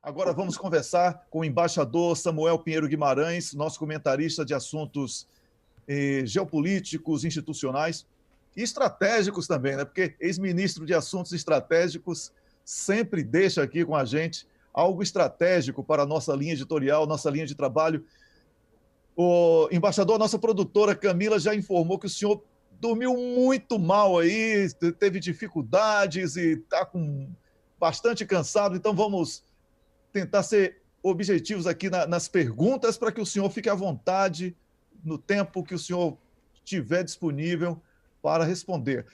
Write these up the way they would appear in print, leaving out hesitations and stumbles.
Agora vamos conversar com o embaixador Samuel Pinheiro Guimarães, nosso comentarista de assuntos geopolíticos, institucionais e estratégicos também, né? Porque ex-ministro de Assuntos Estratégicos sempre deixa aqui com a gente algo estratégico para a nossa linha editorial, nossa linha de trabalho. O embaixador, a nossa produtora Camila já informou que o senhor dormiu muito mal aí, teve dificuldades e está com bastante cansado, então vamos tentar ser objetivos aqui nas perguntas para que o senhor fique à vontade no tempo que o senhor tiver disponível para responder.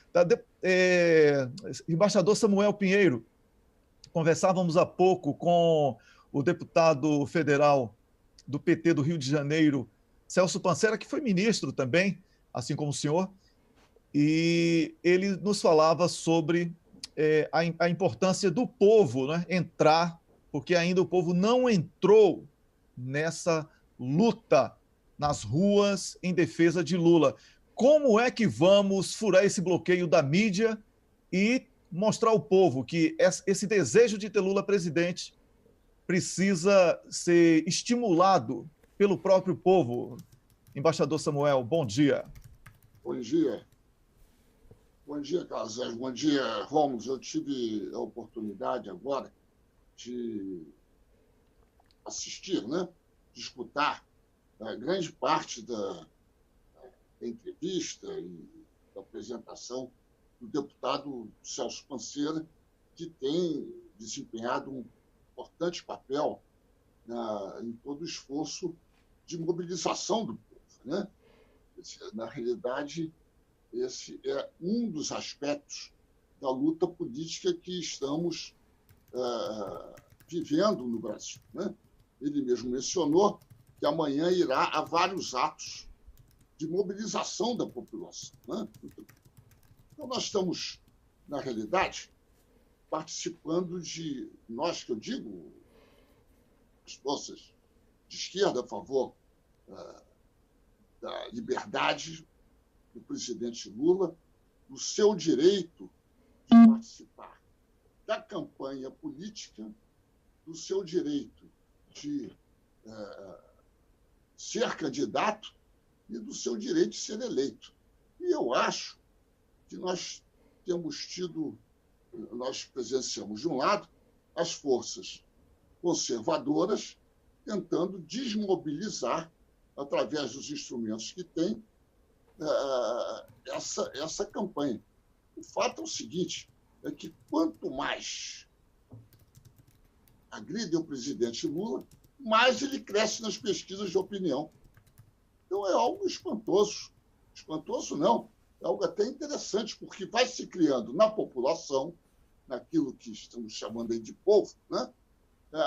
Embaixador Samuel Pinheiro, conversávamos há pouco com o deputado federal do PT do Rio de Janeiro, Celso Pancera, que foi ministro também, assim como o senhor, e ele nos falava sobre a importância do povo, né, entrar, porque ainda o povo não entrou nessa luta nas ruas em defesa de Lula. Como é que vamos furar esse bloqueio da mídia e mostrar ao povo que esse desejo de ter Lula presidente precisa ser estimulado pelo próprio povo? Embaixador Samuel, bom dia. Bom dia. Bom dia, Carlos. Bom dia, Rômulo. Eu tive a oportunidade agora de assistir, né, de escutar grande parte da entrevista e da apresentação do deputado Celso Pancera, que tem desempenhado um importante papel em todo o esforço de mobilização do povo, né? Na realidade, esse é um dos aspectos da luta política que estamos vivendo no Brasil, né? Ele mesmo mencionou que amanhã irá a vários atos de mobilização da população, né? Então, nós estamos, na realidade, participando de, nós que eu digo, as forças de esquerda a favor da liberdade do presidente Lula, do seu direito de participar da campanha política, do seu direito de ser candidato e do seu direito de ser eleito. E eu acho que nós presenciamos, de um lado, as forças conservadoras tentando desmobilizar, através dos instrumentos que têm, essa campanha. O fato é o seguinte, é que quanto mais agridem o presidente Lula, mais ele cresce nas pesquisas de opinião. Então é algo espantoso. Espantoso não, é algo até interessante, porque vai se criando na população, naquilo que estamos chamando aí de povo, né,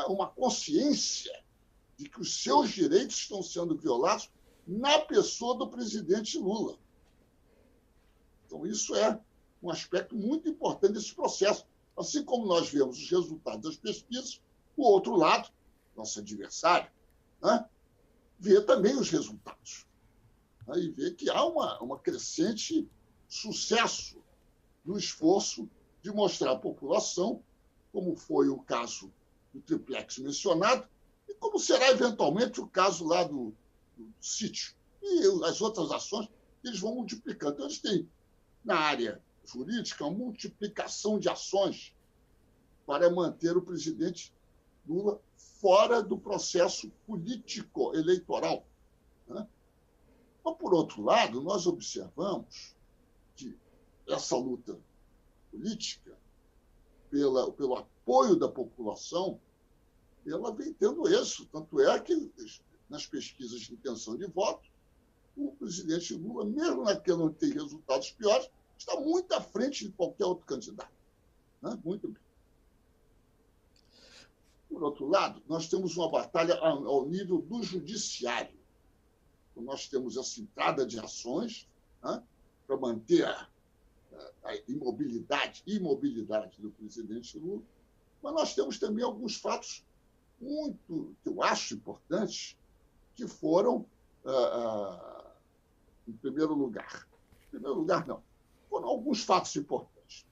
uma consciência de que os seus direitos estão sendo violados na pessoa do presidente Lula. Então, isso é um aspecto muito importante desse processo. Assim como nós vemos os resultados das pesquisas, o outro lado, nosso adversário, né, vê também os resultados. Né, e vê que há uma crescente sucesso no esforço de mostrar à população, como foi o caso do triplex mencionado, e como será eventualmente o caso lá do sítio. E as outras ações, eles vão multiplicando. Então, eles têm, na área jurídica, uma multiplicação de ações para manter o presidente Lula fora do processo político-eleitoral, né? Mas, por outro lado, nós observamos que essa luta política, pelo apoio da população, ela vem tendo êxito. Tanto é que, nas pesquisas de intenção de voto, o presidente Lula, mesmo naquele onde tem resultados piores, está muito à frente de qualquer outro candidato. Né? Muito bem. Por outro lado, nós temos uma batalha ao nível do judiciário. Então, nós temos essa entrada de ações, né, para manter a imobilidade do presidente Lula, mas nós temos também alguns fatos muito, que eu acho importantes, que foram, em primeiro lugar, não, foram alguns fatos importantes,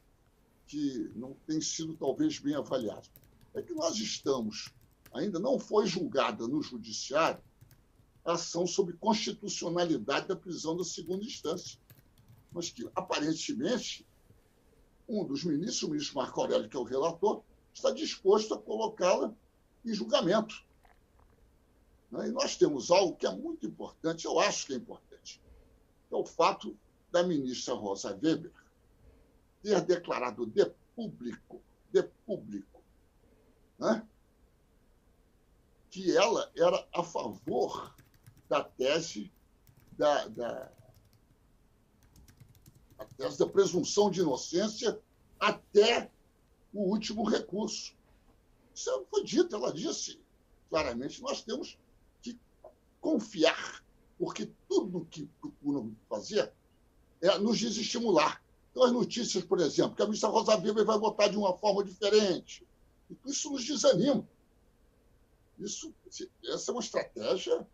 que não têm sido talvez bem avaliados. É que nós estamos ainda não foi julgada no judiciário a ação sobre constitucionalidade da prisão da segunda instância, mas que, aparentemente, um dos ministros, o ministro Marco Aurélio, que é o relator, está disposto a colocá-la em julgamento. E nós temos algo que é muito importante, eu acho que é importante, que é o fato da ministra Rosa Weber ter declarado de público, né, que ela era a favor da tese da presunção de inocência até o último recurso. Isso não foi dito, ela disse claramente, nós temos que confiar, porque tudo que procuram fazer é nos desestimular. Então, as notícias, por exemplo, que a ministra Rosa Weber vai votar de uma forma diferente, isso nos desanima. Essa é uma estratégia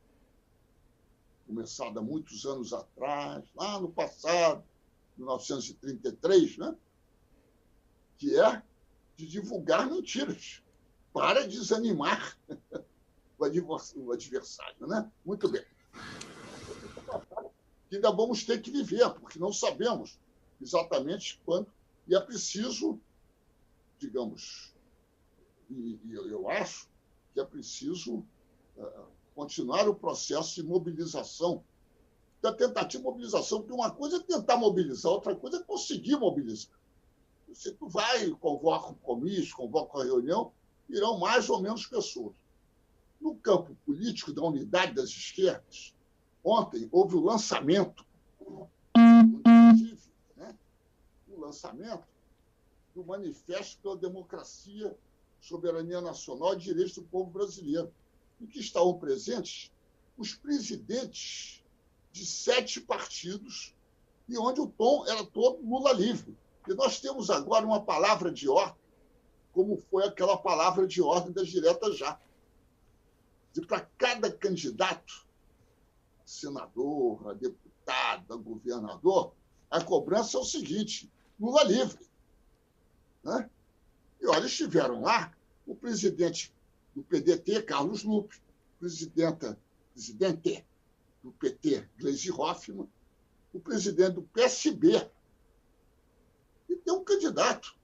começada há muitos anos atrás, lá no passado, 1933, né? Que é de divulgar mentiras para desanimar o adversário. Né? Muito bem. Ainda vamos ter que viver, porque não sabemos exatamente quando, e é preciso, digamos, e eu acho que é preciso continuar o processo de mobilização, da tentativa de mobilização, porque uma coisa é tentar mobilizar, outra coisa é conseguir mobilizar. Você vai, convoca um comício, convoca uma reunião, irão mais ou menos pessoas. No campo político da unidade das esquerdas, ontem houve o lançamento, o lançamento do Manifesto pela Democracia, Soberania Nacional e Direitos do Povo Brasileiro, em que estavam presentes os presidentes de 7 partidos e onde o tom era todo Lula livre. E nós temos agora uma palavra de ordem, como foi aquela palavra de ordem das diretas já. E para cada candidato, senador, a deputado, a governador, a cobrança é o seguinte: Lula livre. Né? E olha, estiveram lá o presidente do PDT, Carlos Lupe, presidente do PT, Gleisi Hoffmann, o presidente do PSB. E tem um candidato.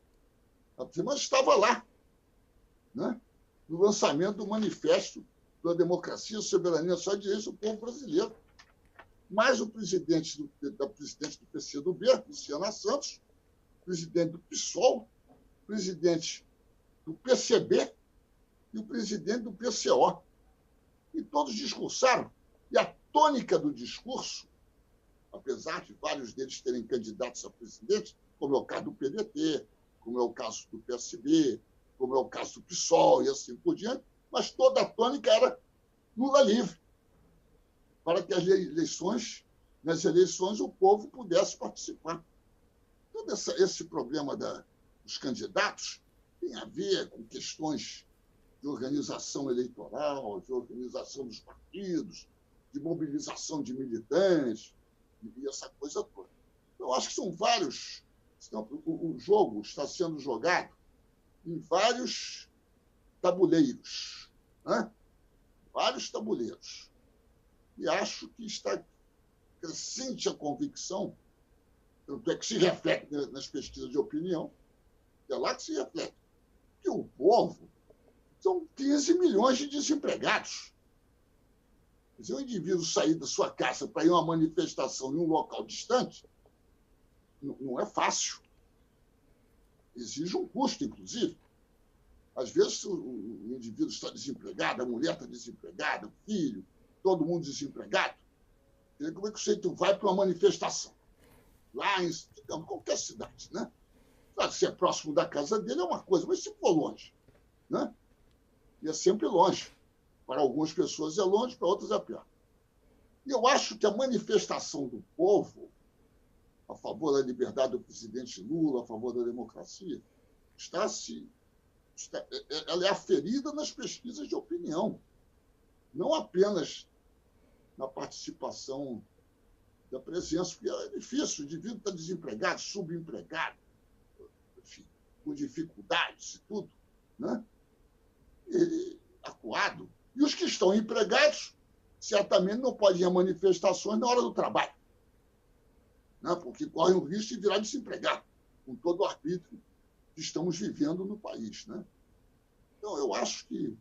A turma estava lá, né? No lançamento do Manifesto pela Democracia, Soberania Nacional e Direitos do Povo Brasileiro. Mais o presidente do PCdoB, Luciana Santos, presidente do PSOL, presidente do PCB e o presidente do PCO. E todos discursaram. E a tônica do discurso, apesar de vários deles terem candidatos a presidente, como é o caso do PDT, como é o caso do PSB, como é o caso do PSOL e assim por diante, mas toda a tônica era Lula livre, para que nas eleições o povo pudesse participar. Todo esse problema dos candidatos tem a ver com questões de organização eleitoral, de organização dos partidos, de mobilização de militantes, e essa coisa toda. Eu acho que são vários. O jogo está sendo jogado em vários tabuleiros, né? Vários tabuleiros. E acho que está crescente a convicção, tanto é que se reflete nas pesquisas de opinião, é lá que se reflete, que o povo são 15 milhões de desempregados. Quer dizer, o indivíduo sair da sua casa para ir a uma manifestação em um local distante não é fácil. Exige um custo, inclusive. Às vezes, o indivíduo está desempregado, a mulher está desempregada, o filho, todo mundo desempregado. Como é que o sujeito vai para uma manifestação? Lá em qualquer cidade, né? Claro, se é próximo da casa dele é uma coisa, mas se for longe, né? E é sempre longe. Para algumas pessoas é longe, para outras é pior. E eu acho que a manifestação do povo a favor da liberdade do presidente Lula, a favor da democracia, ela é aferida nas pesquisas de opinião, não apenas na participação da presença, porque é difícil, o indivíduo está desempregado, subempregado, enfim, com dificuldades e tudo, né? A acuado, e os que estão empregados certamente não podem ir a manifestações na hora do trabalho, né? Porque correm o risco de virar desempregado, com todo o arbítrio que estamos vivendo no país, né? Então, eu acho que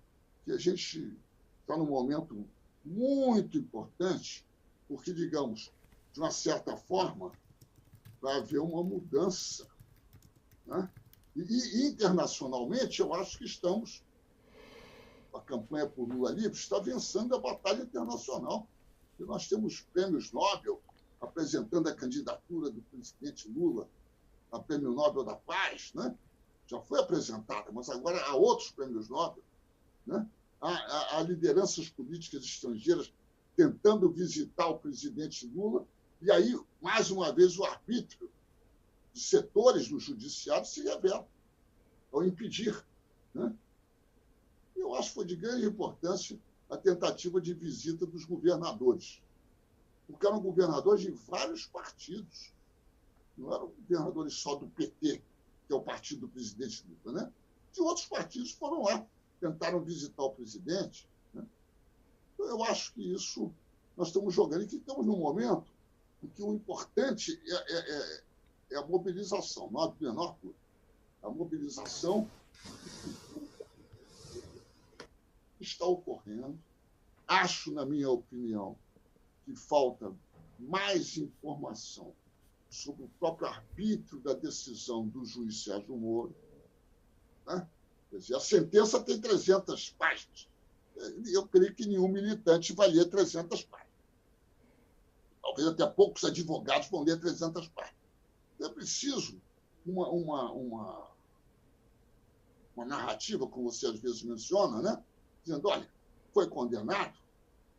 a gente está num momento muito importante, porque, digamos, de uma certa forma, vai haver uma mudança, né? E internacionalmente, eu acho que a campanha por Lula livre está vencendo a batalha internacional. E nós temos prêmios Nobel apresentando a candidatura do presidente Lula a Prêmio Nobel da Paz, né? Já foi apresentada, mas agora há outros prêmios Nobel, né? Há lideranças políticas estrangeiras tentando visitar o presidente Lula, e aí, mais uma vez, o arbítrio de setores do judiciário se revela ao impedir, né? Eu acho que foi de grande importância a tentativa de visita dos governadores, porque eram governadores de vários partidos, não eram governadores só do PT, que é o partido do presidente Lula, né? De outros partidos foram lá, tentaram visitar o presidente, né? Então, eu acho que isso nós estamos jogando, e que estamos num momento em que o importante é a mobilização, não há a menor dúvida. A mobilização está ocorrendo. Acho, na minha opinião, que falta mais informação sobre o próprio arbítrio da decisão do juiz Sérgio Moro, né? Quer dizer, a sentença tem 300 páginas. Eu creio que nenhum militante vai ler 300 páginas. Talvez até poucos advogados vão ler 300 páginas. É preciso uma narrativa, como você às vezes menciona, né? Dizendo, olha, foi condenado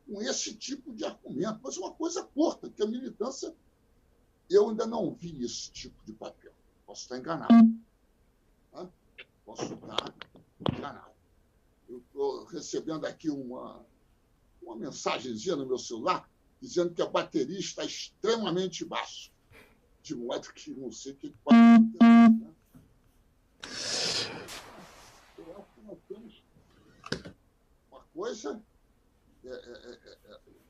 com esse tipo de argumento, mas uma coisa curta, que a militância, eu ainda não vi esse tipo de papel. Posso estar enganado. Né? Posso estar enganado. Eu estou recebendo aqui uma mensagenzinha no meu celular dizendo que a bateria está extremamente baixa, de modo que não sei o que pode acontecer. Né? Eu acho que nós temos uma coisa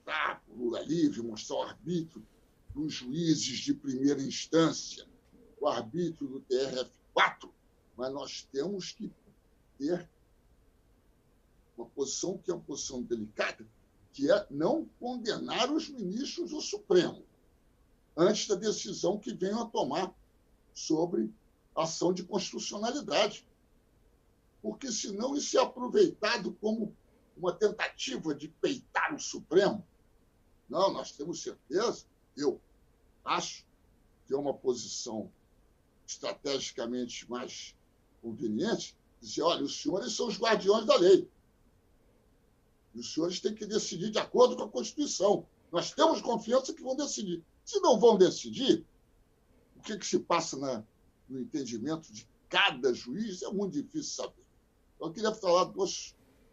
dar o Lula livre, mostrar o arbítrio dos juízes de primeira instância, o arbítrio do TRF4, mas nós temos que ter uma posição que é uma posição delicada, que é não condenar os ministros do Supremo antes da decisão que venham a tomar sobre a ação de constitucionalidade. Porque, senão, isso é aproveitado como uma tentativa de peitar o Supremo. Não, nós temos certeza, eu acho que é uma posição estrategicamente mais conveniente, dizer, olha, os senhores são os guardiões da lei. E os senhores têm que decidir de acordo com a Constituição. Nós temos confiança que vão decidir. Se não vão decidir, o que se passa no entendimento de cada juiz é muito difícil saber. Eu queria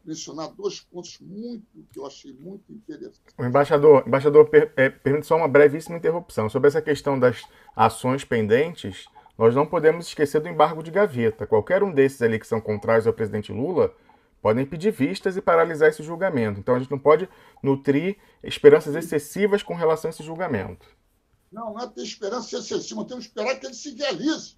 mencionar dois pontos que eu achei muito interessantes. O embaixador, permite só uma brevíssima interrupção. Sobre essa questão das ações pendentes, nós não podemos esquecer do embargo de gaveta. Qualquer um desses ali que são contrários ao presidente Lula podem pedir vistas e paralisar esse julgamento. Então, a gente não pode nutrir esperanças excessivas com relação a esse julgamento. Não é ter esperança excessiva, temos que esperar que ele se realize.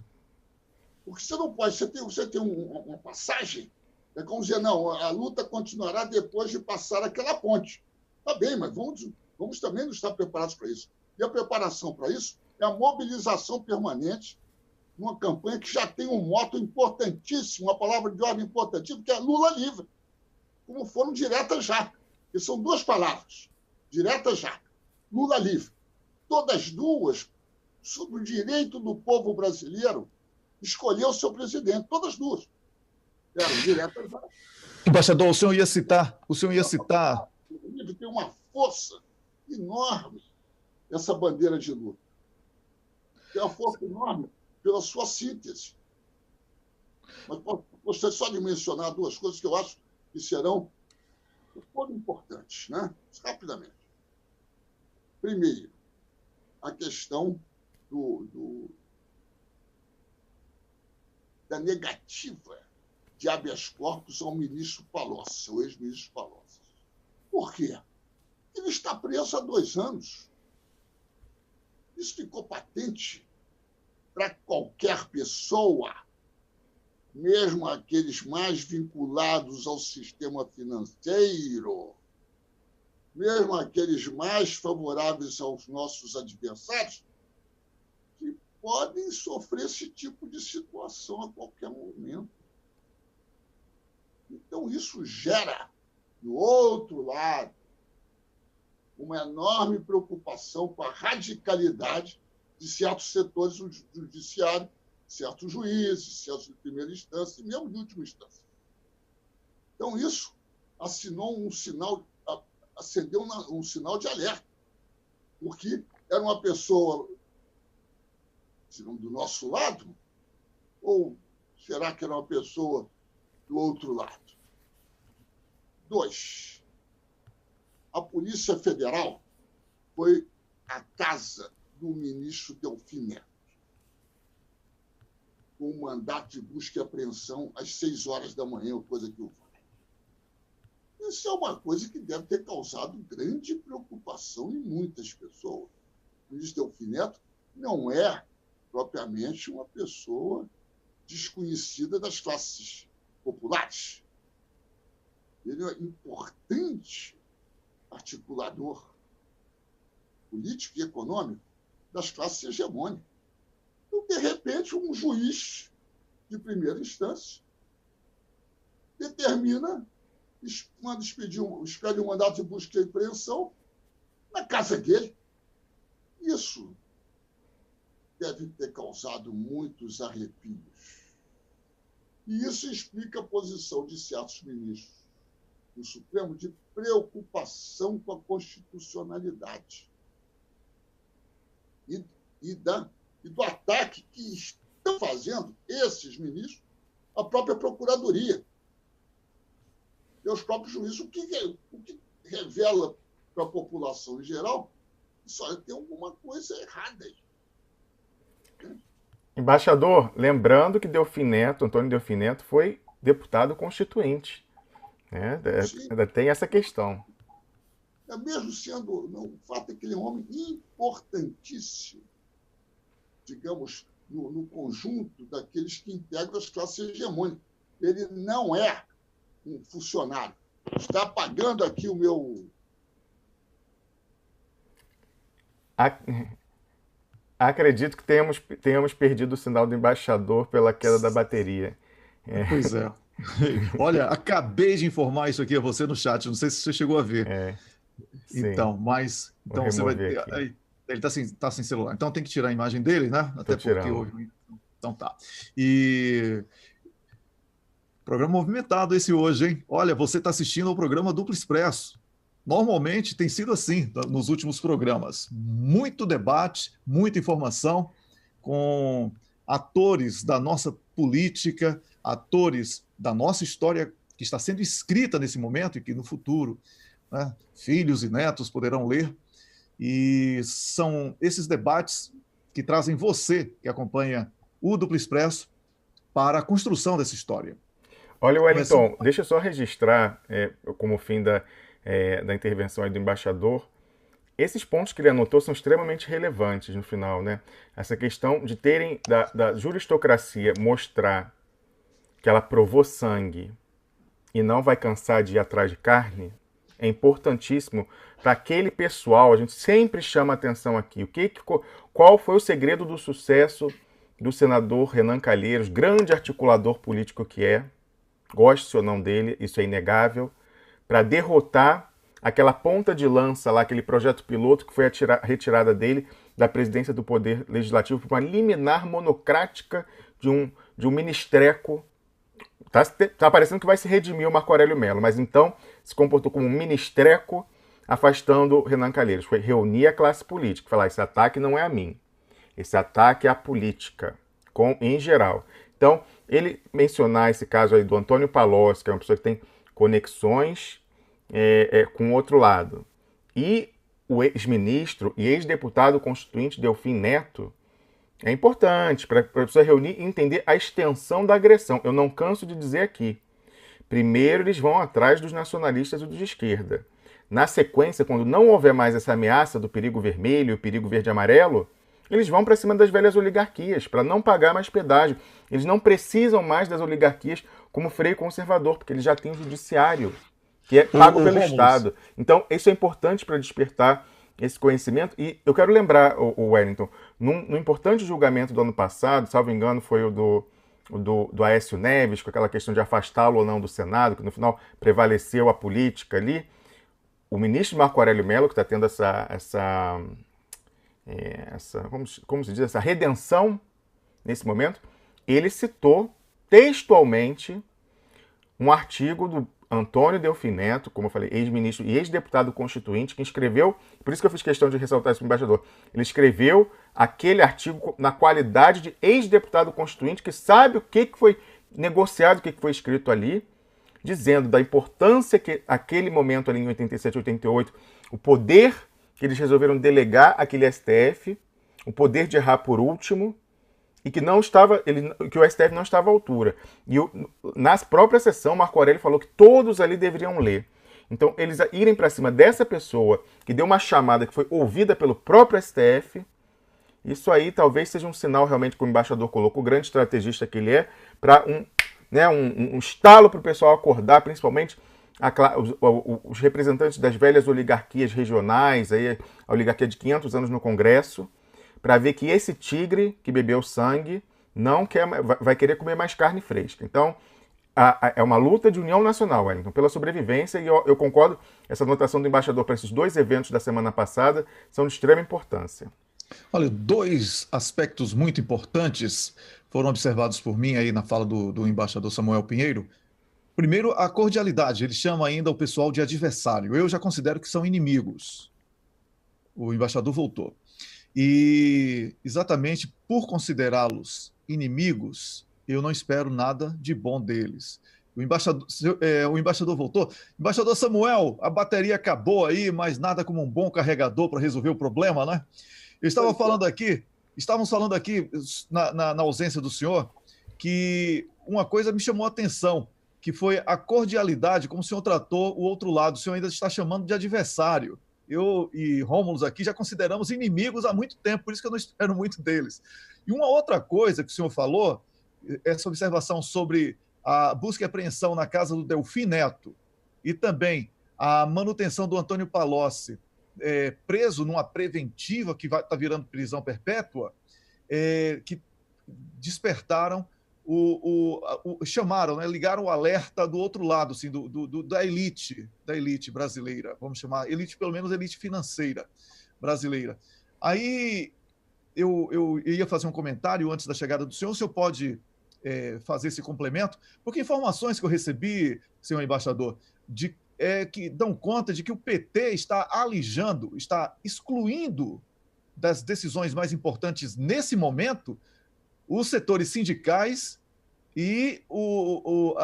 Porque você não pode, você tem uma passagem, é como dizer, não, a luta continuará depois de passar aquela ponte. Está bem, mas vamos também estar preparados para isso. E a preparação para isso é a mobilização permanente numa campanha que já tem um moto importantíssimo, uma palavra de ordem importantíssima, que é Lula livre, como foram direta já. Que são duas palavras, direta já, Lula livre. Todas duas sobre o direito do povo brasileiro escolher o seu presidente, todas duas. Eram diretas já. Embaixador, o senhor ia citar. Tem uma força enorme essa bandeira de luta. Tem uma força enorme pela sua síntese. Mas gostaria só de mencionar duas coisas que eu acho que serão muito importantes, né? Rapidamente. Primeiro, a questão da negativa de habeas corpus ao ministro Palocci, ao ex-ministro Palocci. Por quê? Ele está preso há 2 anos. Isso ficou patente para qualquer pessoa, mesmo aqueles mais vinculados ao sistema financeiro, mesmo aqueles mais favoráveis aos nossos adversários, que podem sofrer esse tipo de situação a qualquer momento. Então, isso gera, do outro lado, uma enorme preocupação com a radicalidade de certos setores do judiciário, certos juízes, certos de primeira instância e mesmo de última instância. Então, isso acendeu um sinal de alerta, porque era uma pessoa do nosso lado, ou será que era uma pessoa do outro lado? 2. A Polícia Federal foi à casa do ministro Delfim Neto, com um mandato de busca e apreensão às 6 horas da manhã, ou coisa que o vale. Isso é uma coisa que deve ter causado grande preocupação em muitas pessoas. O ministro Delfim Neto não é propriamente uma pessoa desconhecida das classes populares. Ele é importante articulador político e econômico das classes hegemônicas. Então, de repente, um juiz de primeira instância determina, expede um mandato de busca e apreensão na casa dele. Isso deve ter causado muitos arrepios. E isso explica a posição de certos ministros do Supremo de preocupação com a constitucionalidade e do ataque que estão fazendo esses ministros à própria Procuradoria e aos próprios juízes, o que revela para a população em geral que só tem alguma coisa errada aí. Embaixador, lembrando que Antônio Delfim Neto foi deputado constituinte. Ainda tem essa questão. Mesmo sendo, o fato é que ele é um homem importantíssimo, digamos, no conjunto daqueles que integram as classes hegemônicas. Ele não é um funcionário. Está apagando aqui o meu... Acredito que tenhamos perdido o sinal do embaixador pela queda da bateria. Pois é. Olha, acabei de informar isso aqui a você no chat, não sei se você chegou a ver. Então você vai ter. Ele está sem celular, então tem que tirar a imagem dele, né? Até porque houve. Então tá. E programa movimentado esse hoje, hein? Olha, você está assistindo ao programa Duplo Expresso. Normalmente tem sido assim nos últimos programas. Muito debate, muita informação, com atores da nossa política, atores da nossa história que está sendo escrita nesse momento e que no futuro, né, filhos e netos poderão ler. E são esses debates que trazem você, que acompanha o Duplo Expresso, para a construção dessa história. Olha, Wellington, deixa eu só registrar, como fim da intervenção aí do embaixador, esses pontos que ele anotou são extremamente relevantes no final, né? Essa questão de terem, da juristocracia mostrar que ela provou sangue e não vai cansar de ir atrás de carne, é importantíssimo para aquele pessoal. A gente sempre chama atenção aqui. Qual foi o segredo do sucesso do senador Renan Calheiros, grande articulador político que é, goste ou não dele, isso é inegável, para derrotar aquela ponta de lança lá, aquele projeto piloto que foi a retirada dele da presidência do Poder Legislativo por uma liminar monocrática de um ministreco. Tá parecendo que vai se redimir o Marco Aurélio Mello, mas então se comportou como um ministreco afastando Renan Calheiros. Foi reunir a classe política, falar, esse ataque não é a mim, esse ataque é a política, em geral. Então, ele mencionar esse caso aí do Antônio Palocci, que é uma pessoa que tem conexões com o outro lado, e o ex-ministro e ex-deputado constituinte Delfim Neto, É importante para a pessoa reunir e entender a extensão da agressão. Eu não canso de dizer aqui. Primeiro, eles vão atrás dos nacionalistas e dos de esquerda. Na sequência, quando não houver mais essa ameaça do perigo vermelho, o perigo verde-amarelo, eles vão para cima das velhas oligarquias, para não pagar mais pedágio. Eles não precisam mais das oligarquias como freio conservador, porque eles já têm o judiciário, que é pago pelo Estado. Então, isso é importante para despertar esse conhecimento. E eu quero lembrar, o Wellington, num importante julgamento do ano passado, salvo engano, foi o do Aécio Neves, com aquela questão de afastá-lo ou não do Senado, que no final prevaleceu a política ali. O ministro Marco Aurélio Mello, que está tendo como se diz, essa redenção nesse momento, ele citou textualmente um artigo do Antônio Delfim Neto, como eu falei, ex-ministro e ex-deputado constituinte, que escreveu, por isso que eu fiz questão de ressaltar isso para o embaixador, ele escreveu aquele artigo na qualidade de ex-deputado constituinte, que sabe o que foi negociado, o que foi escrito ali, dizendo da importância que aquele momento ali em 87, 88, o poder que eles resolveram delegar àquele STF, o poder de errar por último, e que que o STF não estava à altura. E na própria sessão, Marco Aurélio falou que todos ali deveriam ler. Então, eles irem para cima dessa pessoa, que deu uma chamada que foi ouvida pelo próprio STF, isso aí talvez seja um sinal realmente que o embaixador colocou, o grande estrategista que ele é, para um estalo para o pessoal acordar, principalmente os representantes das velhas oligarquias regionais, aí, a oligarquia de 500 anos no Congresso, para ver que esse tigre que bebeu sangue não quer, vai querer comer mais carne fresca. Então, é uma luta de união nacional, Wellington, pela sobrevivência, e eu concordo, essa anotação do embaixador para esses dois eventos da semana passada são de extrema importância. Olha, dois aspectos muito importantes foram observados por mim aí na fala do embaixador Samuel Pinheiro. Primeiro, a cordialidade. Ele chama ainda o pessoal de adversário. Eu já considero que são inimigos. O embaixador voltou. E exatamente por considerá-los inimigos, eu não espero nada de bom deles. O embaixador voltou. Embaixador Samuel, a bateria acabou aí, mas nada como um bom carregador para resolver o problema, né? Estávamos falando aqui, na ausência do senhor, que uma coisa me chamou a atenção, que foi a cordialidade, como o senhor tratou o outro lado. O senhor ainda está chamando de adversário. Eu e Rômulo aqui já consideramos inimigos há muito tempo, por isso que eu não espero muito deles. E uma outra coisa que o senhor falou, essa observação sobre a busca e apreensão na casa do Delfim Neto e também a manutenção do Antônio Palocci preso numa preventiva que está virando prisão perpétua, que despertaram chamaram, né, ligaram o alerta do outro lado, assim, da elite brasileira, vamos chamar, elite, pelo menos elite financeira brasileira. Aí eu ia fazer um comentário antes da chegada do senhor, o senhor pode fazer esse complemento, porque informações que eu recebi, senhor embaixador, que dão conta de que o PT está alijando, está excluindo das decisões mais importantes nesse momento os setores sindicais e como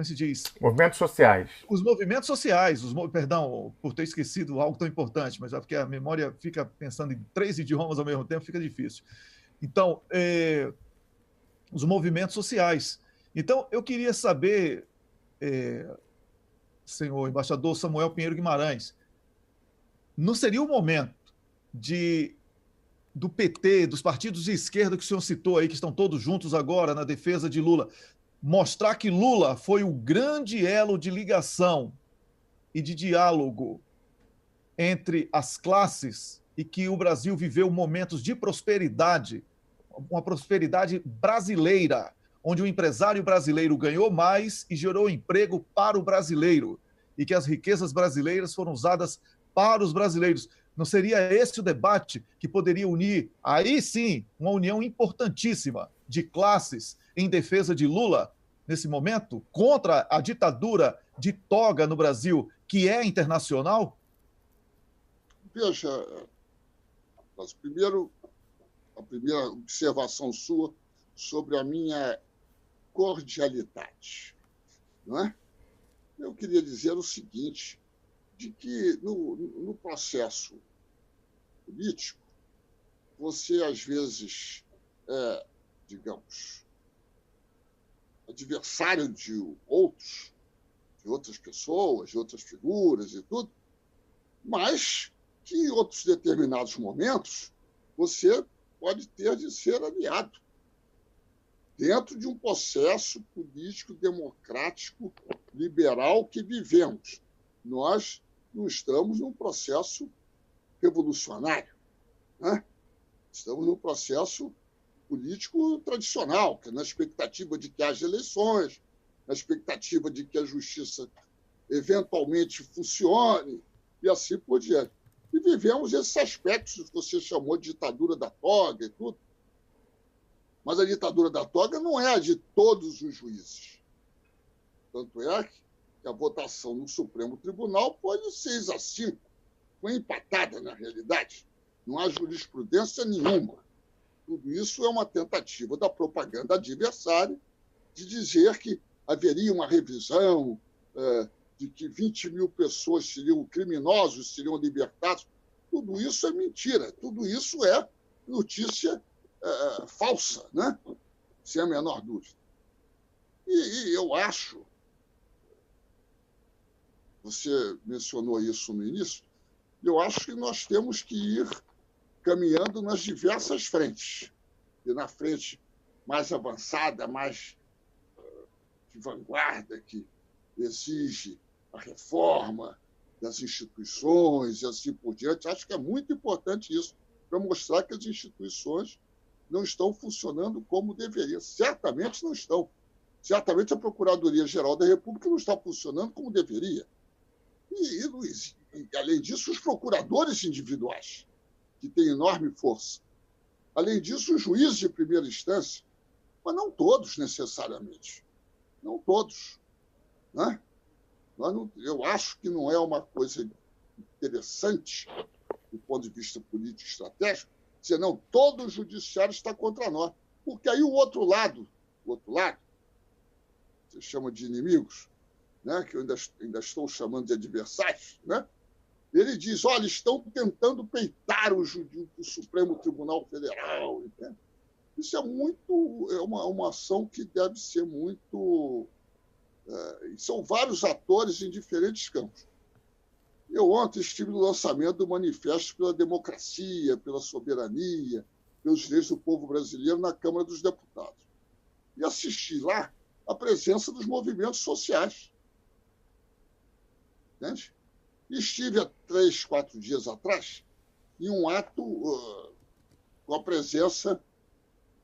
se diz? Movimentos sociais. Os movimentos sociais. Perdão por ter esquecido algo tão importante, mas é porque a memória fica pensando em 3 idiomas ao mesmo tempo, fica difícil. Então, os movimentos sociais. Então, eu queria saber, senhor embaixador Samuel Pinheiro Guimarães, não seria o momento do PT, dos partidos de esquerda que o senhor citou aí, que estão todos juntos agora na defesa de Lula, mostrar que Lula foi o grande elo de ligação e de diálogo entre as classes e que o Brasil viveu momentos de prosperidade, uma prosperidade brasileira, onde o empresário brasileiro ganhou mais e gerou emprego para o brasileiro, e que as riquezas brasileiras foram usadas para os brasileiros. Não seria esse o debate que poderia unir, aí sim, uma união importantíssima de classes em defesa de Lula, nesse momento, contra a ditadura de toga no Brasil, que é internacional? Veja, primeiro, a primeira observação sua sobre a minha cordialidade, não é? Eu queria dizer o seguinte, de que no processo político, você, às vezes, digamos, adversário de outras pessoas, de outras figuras e tudo, mas que em outros determinados momentos você pode ter de ser aliado dentro de um processo político, democrático, liberal que vivemos. Nós não estamos num processo revolucionário, né? Estamos num processo político tradicional, que é na expectativa de que haja eleições, na expectativa de que a justiça eventualmente funcione e assim por diante. E vivemos esses aspectos que você chamou de ditadura da toga e tudo. Mas a ditadura da toga não é a de todos os juízes. Tanto é que a votação no Supremo Tribunal foi de 6-5. Foi empatada, na realidade. Não há jurisprudência nenhuma. Tudo isso é uma tentativa da propaganda adversária de dizer que haveria uma revisão, de que 20 mil pessoas criminosos seriam libertados. Tudo isso é mentira. Tudo isso é notícia falsa, né? Sem a menor dúvida. E eu acho, você mencionou isso no início, eu acho que nós temos que ir caminhando nas diversas frentes. E na frente mais avançada, mais de vanguarda, que exige a reforma das instituições e assim por diante. Acho que é muito importante isso, para mostrar que as instituições não estão funcionando como deveriam. Certamente não estão. Certamente a Procuradoria-Geral da República não está funcionando como deveria. E, além disso, os procuradores individuais, que têm enorme força. Além disso, os juízes de primeira instância, mas não todos necessariamente. Não todos. Né? Eu acho que não é uma coisa interessante, do ponto de vista político e estratégico, dizer, não, todo o judiciário está contra nós. Porque aí o outro lado, você chama de inimigos, né, que eu ainda estou chamando de adversários, né? Ele diz, olha, estão tentando peitar o Supremo Tribunal Federal. Né? Isso é uma ação que deve ser muito... são vários atores em diferentes campos. Eu ontem estive no lançamento do Manifesto pela Democracia, pela Soberania, pelos direitos do povo brasileiro na Câmara dos Deputados. E assisti lá a presença dos movimentos sociais. Entende? E estive há 3-4 dias atrás em um ato com a presença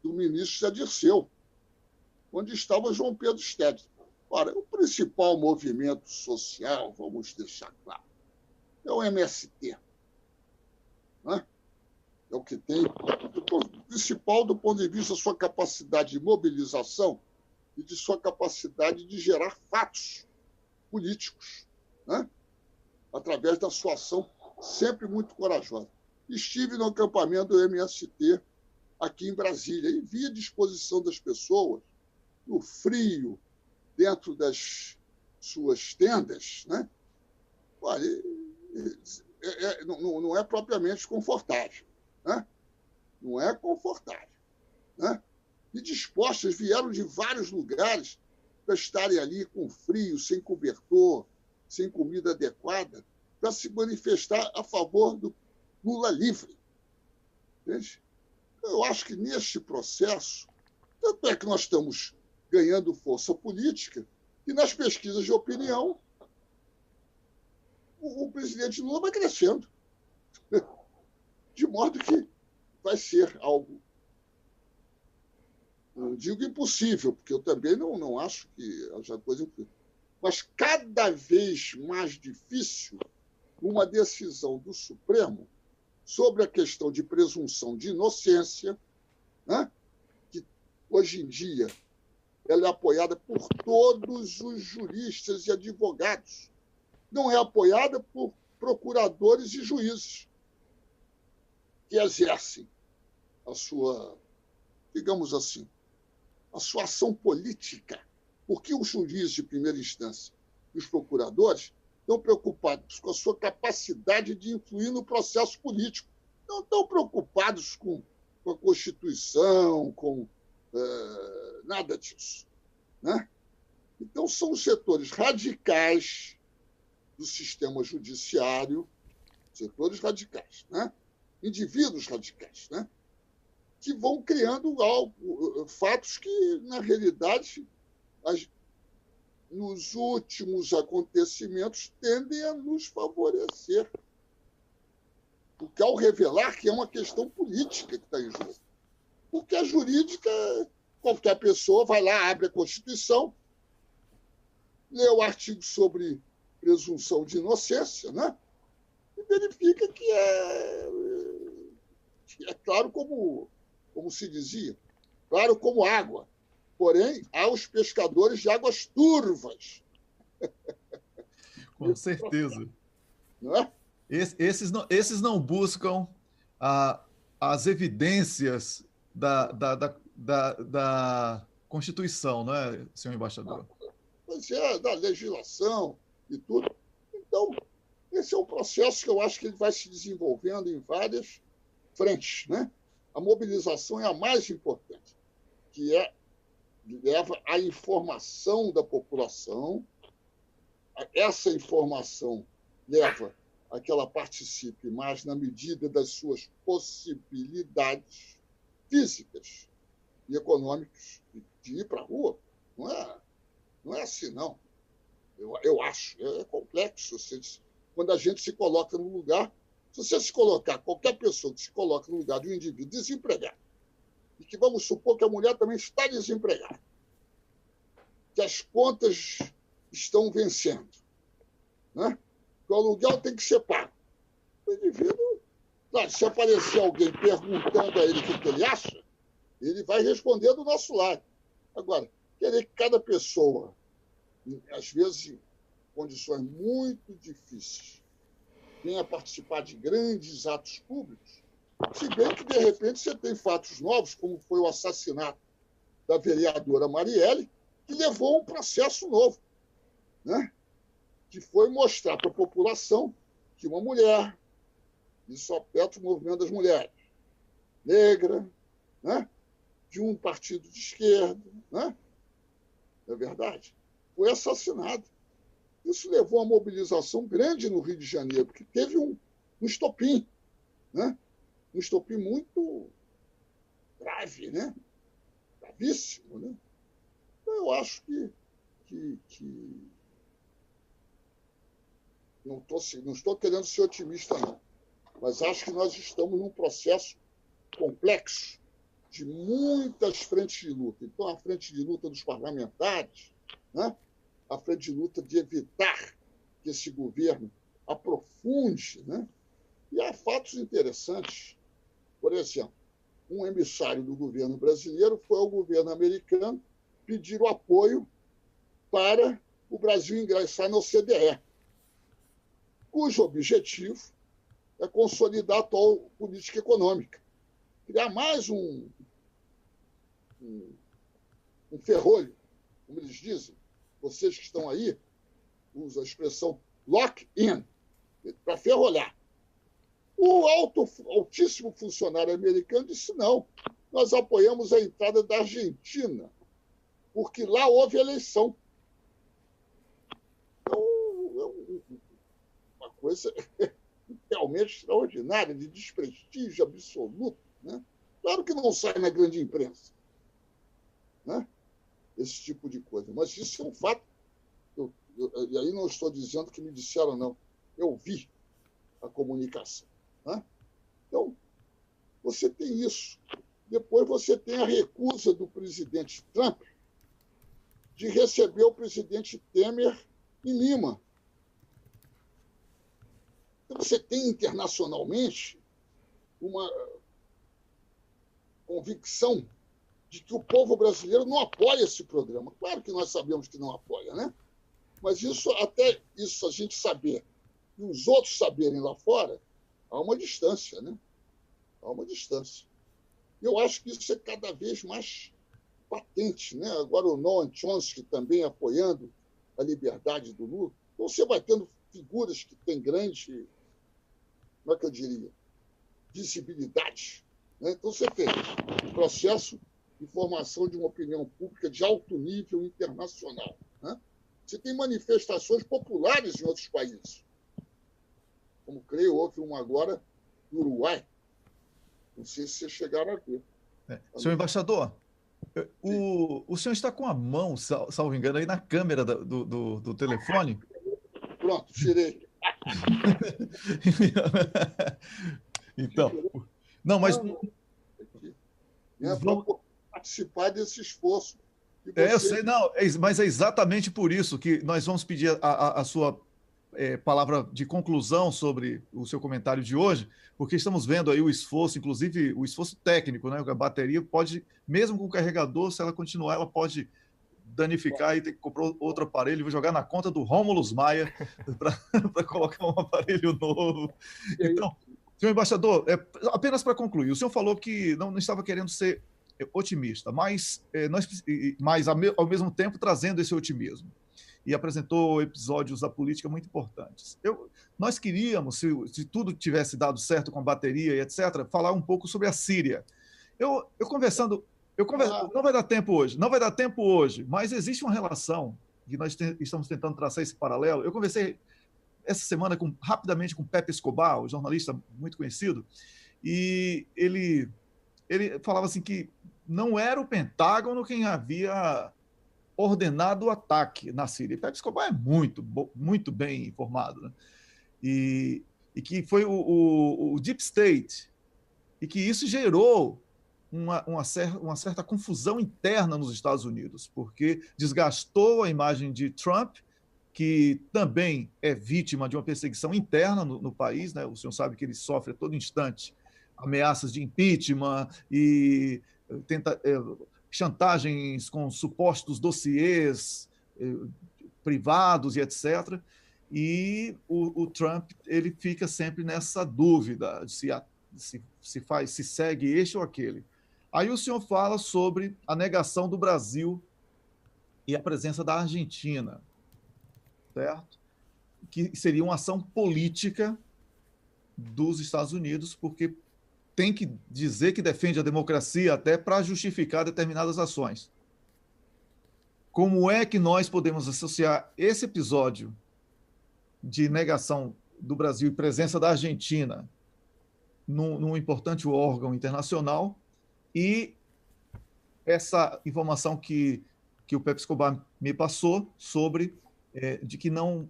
do ministro Zé Dirceu, onde estava João Pedro Stedley. Ora, o principal movimento social, vamos deixar claro, é o MST. Né? É o que tem. O principal do ponto de vista da sua capacidade de mobilização e de sua capacidade de gerar fatos políticos, né? Através da sua ação sempre muito corajosa. Estive no acampamento do MST aqui em Brasília e vi a disposição das pessoas, no frio, dentro das suas tendas, né? Olha, não é propriamente confortável, né? Não é confortável, né? E dispostas, vieram de vários lugares para estarem ali com frio, sem cobertor, sem comida adequada, para se manifestar a favor do Lula livre. Entende? Eu acho que neste processo, tanto é que nós estamos ganhando força política, e nas pesquisas de opinião, o presidente Lula vai crescendo. De modo que vai ser algo, não digo impossível, porque eu também não acho que haja coisa impossível, mas cada vez mais difícil uma decisão do Supremo sobre a questão de presunção de inocência, né? Que hoje em dia ela é apoiada por todos os juristas e advogados. Não é apoiada por procuradores e juízes que exercem a sua, digamos assim, a sua ação política. Porque os juízes de primeira instância e os procuradores estão preocupados com a sua capacidade de influir no processo político. não estão preocupados com a Constituição, com nada disso. Né? Então, são setores radicais do sistema judiciário, setores radicais, né? Indivíduos radicais, né? Que vão criando fatos que, na realidade, nos últimos acontecimentos, tendem a nos favorecer. Porque, ao revelar que é uma questão política que está em jogo. Porque a jurídica, qualquer pessoa vai lá, abre a Constituição, lê o artigo sobre presunção de inocência, né? E verifica que é claro como se dizia, claro como água. Porém, há os pescadores de águas turvas. Com certeza. Não é? Esses não buscam as evidências da Constituição, não é, senhor embaixador? Pois é, da legislação e tudo. Então, esse é um processo que eu acho que ele vai se desenvolvendo em várias frentes. Né? A mobilização é a mais importante, que leva à informação da população. Essa informação leva a que ela participe mais na medida das suas possibilidades físicas e econômicas de ir para a rua. Não é assim, não. Eu acho. É complexo. Quando a gente se coloca no lugar... Se você se colocar, qualquer pessoa que se coloca no lugar de um indivíduo desempregado, e que vamos supor que a mulher também está desempregada, que as contas estão vencendo, né? Que o aluguel tem que ser pago. O indivíduo, claro, se aparecer alguém perguntando a ele o que ele acha, ele vai responder do nosso lado. Agora, querer que cada pessoa, às vezes em condições muito difíceis, venha participar de grandes atos públicos, se bem que, de repente, você tem fatos novos, como foi o assassinato da vereadora Marielle, que levou a um processo novo, né? Que foi mostrar para a população que uma mulher, isso afeta o movimento das mulheres, negra, né? De um partido de esquerda, né? Não é verdade? Foi assassinado. Isso levou a uma mobilização grande no Rio de Janeiro, porque teve um estopim, né? Um estopim muito grave, né? Gravíssimo, né? Então, eu acho que não estou querendo ser otimista, não, mas acho que nós estamos num processo complexo de muitas frentes de luta. Então, a frente de luta dos parlamentares, né? A frente de luta de evitar que esse governo aprofunde, né? E há fatos interessantes. Por exemplo, um emissário do governo brasileiro foi ao governo americano pedir o apoio para o Brasil ingressar na OCDE, cujo objetivo é consolidar a atual política econômica, criar mais um ferrolho, como eles dizem. Vocês que estão aí, usam a expressão lock-in, para ferrolhar. O altíssimo funcionário americano disse não, nós apoiamos a entrada da Argentina, porque lá houve eleição. Então, é uma coisa realmente extraordinária, de desprestígio absoluto. Né? Claro que não sai na grande imprensa, né? Esse tipo de coisa. Mas isso é um fato. E aí não estou dizendo que me disseram, não. Eu vi a comunicação. Né? Então, você tem isso. Depois você tem a recusa do presidente Trump de receber o presidente Temer em Lima. Então, você tem internacionalmente uma convicção de que o povo brasileiro não apoia esse programa. Claro que nós sabemos que não apoia, né? Mas até isso a gente saber e os outros saberem lá fora, há uma distância, né? Há uma distância. Eu acho que isso é cada vez mais patente, né? Agora o Noam Chomsky também apoiando a liberdade do Lula. Então você vai tendo figuras que têm grande, como é que eu diria? visibilidade. Né? Então, você tem um processo de formação de uma opinião pública de alto nível internacional. Né? Você tem manifestações populares em outros países. Como creio, houve uma agora no Uruguai. Não sei se vocês chegaram a ver. Senhor embaixador, o senhor está com a mão, salvo engano, aí na câmera do telefone? Pronto, tirei. Então, não, mas Para participar desse esforço. Eu sei, não, mas é exatamente por isso que nós vamos pedir a sua palavra de conclusão sobre o seu comentário de hoje, porque estamos vendo aí o esforço, inclusive o esforço técnico, né? A bateria pode, mesmo com o carregador, se ela continuar, ela pode danificar e ter que comprar outro aparelho, vou jogar na conta do Rômulus Maia para colocar um aparelho novo. Então, senhor embaixador, apenas para concluir, o senhor falou que não estava querendo ser otimista, mas ao mesmo tempo trazendo esse otimismo. E apresentou episódios da política muito importantes. Nós queríamos, se tudo tivesse dado certo com a bateria e etc., falar um pouco sobre a Síria. Não vai dar tempo hoje, mas existe uma relação que nós estamos tentando traçar esse paralelo. Eu conversei essa semana rapidamente com Pepe Escobar, um jornalista muito conhecido, e ele falava assim que não era o Pentágono quem havia ordenado o ataque na Síria. E Pepe Escobar é muito bem informado, né? E que foi o Deep State, e que isso gerou uma certa confusão interna nos Estados Unidos, porque desgastou a imagem de Trump, que também é vítima de uma perseguição interna no país, né? O senhor sabe que ele sofre a todo instante ameaças de impeachment e chantagens com supostos dossiês privados e etc. E o Trump ele fica sempre nessa dúvida de se segue este ou aquele. Aí o senhor fala sobre a negação do Brasil e a presença da Argentina, certo? Que seria uma ação política dos Estados Unidos, porque tem que dizer que defende a democracia até para justificar determinadas ações. Como é que nós podemos associar esse episódio de negação do Brasil e presença da Argentina num importante órgão internacional e essa informação que o Pepe Escobar me passou sobre de que não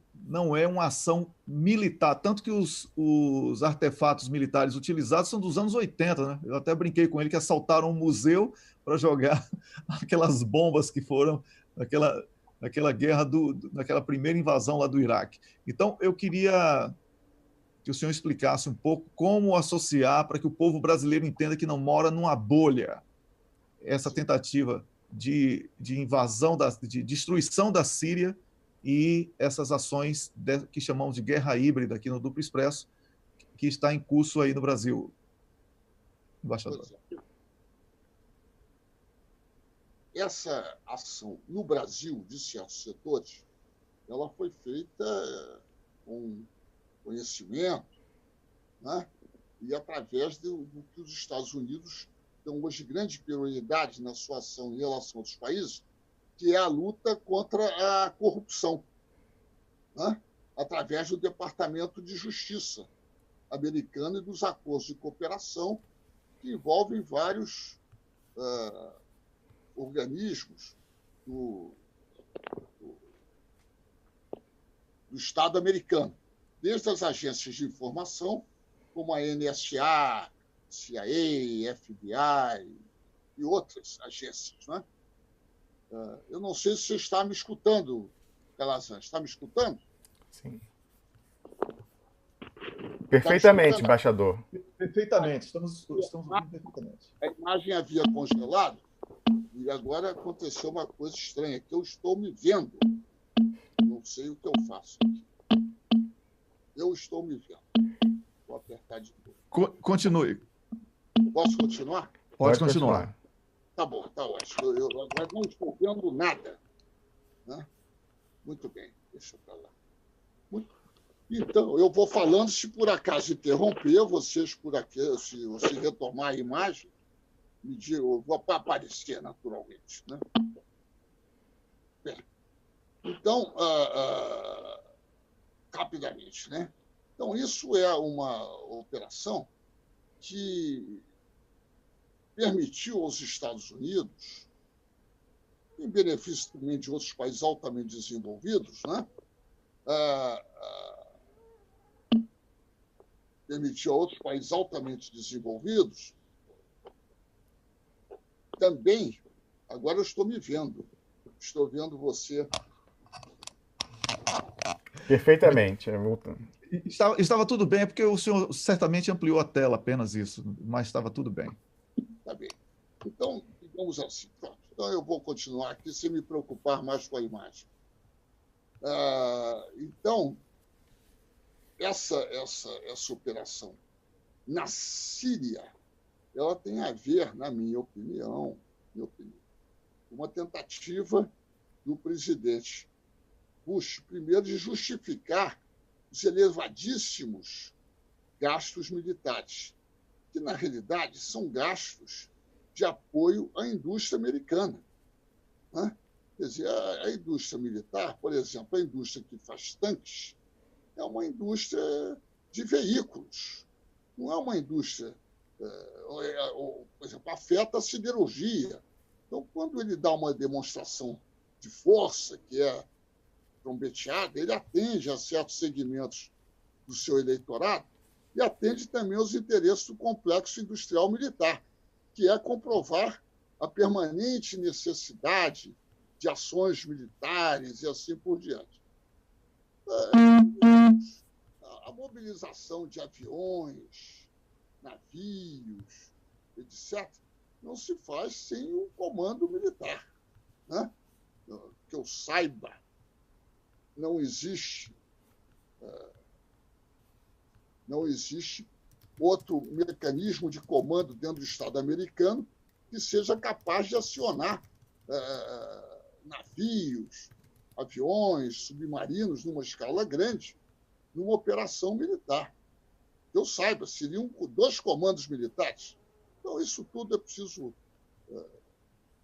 é uma ação militar, tanto que os artefatos militares utilizados são dos anos 80, né? Eu até brinquei com ele que assaltaram um museu para jogar aquelas bombas que foram naquela guerra, naquela primeira invasão lá do Iraque. Então, eu queria que o senhor explicasse um pouco como associar para que o povo brasileiro entenda que não mora numa bolha essa tentativa de invasão, de destruição da Síria e essas ações que chamamos de guerra híbrida aqui no Duplo Expresso, que está em curso aí no Brasil, embaixador. Essa ação no Brasil, de certos setores, ela foi feita com conhecimento, né? E através do que os Estados Unidos dão hoje grande prioridade na sua ação em relação aos países, que é a luta contra a corrupção, né? Através do Departamento de Justiça americano e dos acordos de cooperação que envolvem vários organismos do Estado americano, desde as agências de informação, como a NSA, CIA, FBI e outras agências, né? Eu não sei se você está me escutando, Calazans. Está me escutando? Sim. Perfeitamente, embaixador. Perfeitamente. Estamos ouvindo perfeitamente. A imagem havia congelado e agora aconteceu uma coisa estranha, que eu estou me vendo. Não sei o que eu faço aqui. Eu estou me vendo. Vou apertar de novo. Continue. Posso continuar? Pode continuar. Tá bom, tá ótimo. Eu agora não estou vendo nada. Né? Muito bem, deixa eu para lá. Então, eu vou falando, se por acaso interromper, vocês por aqui, se você retomar a imagem, me diga, eu vou aparecer naturalmente. Né? Bem, então, rapidamente, né? Então, isso é uma operação que permitiu aos Estados Unidos, em benefício também de outros países altamente desenvolvidos, né? Permitiu a outros países altamente desenvolvidos também. Agora eu estou me vendo. Estou vendo você. Perfeitamente. Estava tudo bem, é porque o senhor certamente ampliou a tela, apenas isso, mas estava tudo bem. Está bem. Então, digamos assim. Pronto. Então, eu vou continuar aqui sem me preocupar mais com a imagem. Então, essa operação na Síria, ela tem a ver, na minha opinião, uma tentativa do presidente Bush, primeiro, de justificar os elevadíssimos gastos militares, que, na realidade, são gastos de apoio à indústria americana. Né? Quer dizer, a indústria militar, por exemplo, a indústria que faz tanques, é uma indústria de veículos, não é uma indústria, por exemplo, afeta a siderurgia. Então, quando ele dá uma demonstração de força, que é trombeteada, ele atende a certos segmentos do seu eleitorado e atende também aos interesses do complexo industrial militar, que é comprovar a permanente necessidade de ações militares e assim por diante. A mobilização de aviões, navios, etc., não se faz sem um comando militar. Né? Que eu saiba, não existe outro mecanismo de comando dentro do Estado americano que seja capaz de acionar navios, aviões, submarinos, numa escala grande, numa operação militar. Que eu saiba, seriam 2 comandos militares. Então, isso tudo é preciso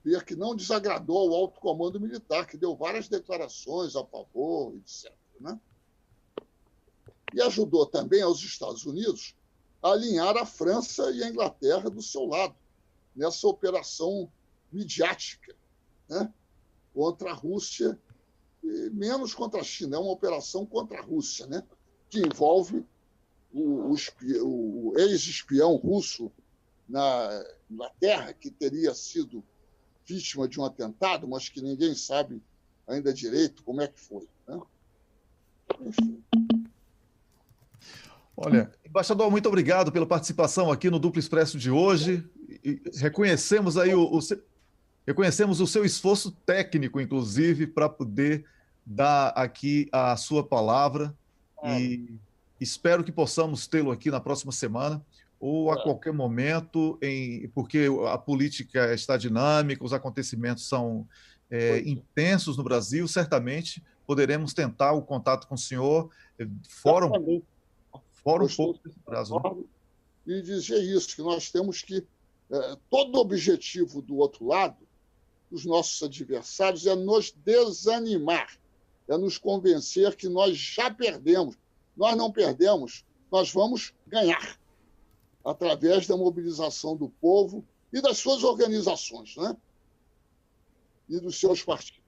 ver que não desagradou ao alto comando militar, que deu várias declarações a favor, etc. Né? E ajudou também aos Estados Unidos a alinhar a França e a Inglaterra do seu lado, nessa operação midiática, né? Contra a Rússia, e menos contra a China, é uma operação contra a Rússia, né? Que envolve o ex-espião russo na Inglaterra, que teria sido vítima de um atentado, mas que ninguém sabe ainda direito como é que foi. Né? Enfim. Olha, embaixador, muito obrigado pela participação aqui no Duplo Expresso de hoje. E reconhecemos aí reconhecemos o seu esforço técnico, inclusive, para poder dar aqui a sua palavra e espero que possamos tê-lo aqui na próxima semana ou a qualquer momento, porque a política está dinâmica, os acontecimentos são intensos no Brasil, certamente poderemos tentar o contato com o senhor fora um pouco desse prazo. Né? E dizer isso, que nós temos que... todo o objetivo do outro lado, dos nossos adversários, é nos desanimar, é nos convencer que nós já perdemos. Nós não perdemos, nós vamos ganhar, através da mobilização do povo e das suas organizações, né? E dos seus partidos.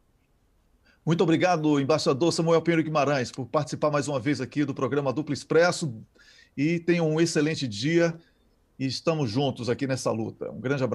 Muito obrigado, embaixador Samuel Pinheiro Guimarães, por participar mais uma vez aqui do programa Duplo Expresso, e tenha um excelente dia e estamos juntos aqui nessa luta. Um grande abraço.